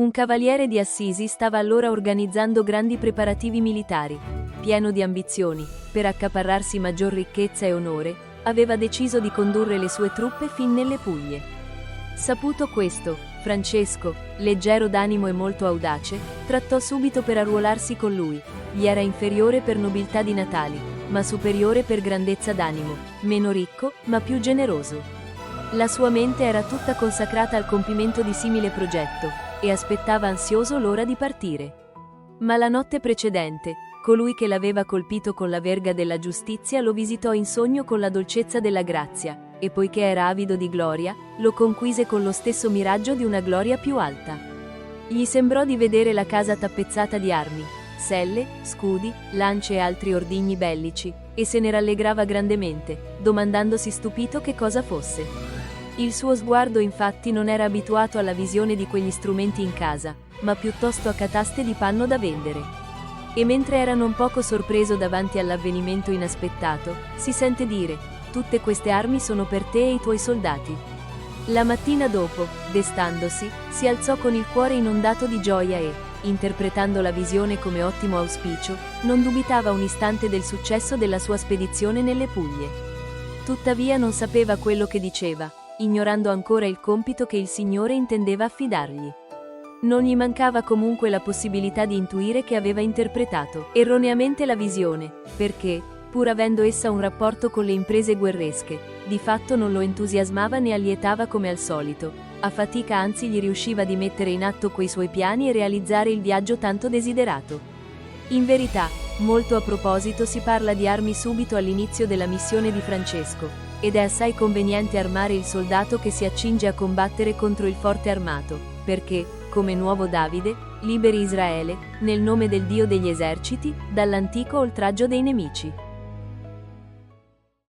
Un cavaliere di Assisi stava allora organizzando grandi preparativi militari. Pieno di ambizioni, per accaparrarsi maggior ricchezza e onore, aveva deciso di condurre le sue truppe fin nelle Puglie. Saputo questo, Francesco, leggero d'animo e molto audace, trattò subito per arruolarsi con lui. Gli era inferiore per nobiltà di natali, ma superiore per grandezza d'animo, meno ricco, ma più generoso. La sua mente era tutta consacrata al compimento di simile progetto, e aspettava ansioso l'ora di partire. Ma la notte precedente, colui che l'aveva colpito con la verga della giustizia lo visitò in sogno con la dolcezza della grazia, e poiché era avido di gloria, lo conquise con lo stesso miraggio di una gloria più alta. Gli sembrò di vedere la casa tappezzata di armi, selle, scudi, lance e altri ordigni bellici, e se ne rallegrava grandemente, domandandosi stupito che cosa fosse. Il suo sguardo infatti non era abituato alla visione di quegli strumenti in casa, ma piuttosto a cataste di panno da vendere. E mentre era non poco sorpreso davanti all'avvenimento inaspettato, si sente dire: tutte queste armi sono per te e i tuoi soldati. La mattina dopo, destandosi, si alzò con il cuore inondato di gioia e, interpretando la visione come ottimo auspicio, non dubitava un istante del successo della sua spedizione nelle Puglie. Tuttavia non sapeva quello che diceva, ignorando ancora il compito che il Signore intendeva affidargli. Non gli mancava comunque la possibilità di intuire che aveva interpretato erroneamente la visione, perché, pur avendo essa un rapporto con le imprese guerresche, di fatto non lo entusiasmava né allietava come al solito, a fatica anzi gli riusciva di mettere in atto quei suoi piani e realizzare il viaggio tanto desiderato. In verità, molto a proposito si parla di armi subito all'inizio della missione di Francesco, ed è assai conveniente armare il soldato che si accinge a combattere contro il forte armato, perché, come nuovo Davide, liberi Israele, nel nome del Dio degli eserciti, dall'antico oltraggio dei nemici.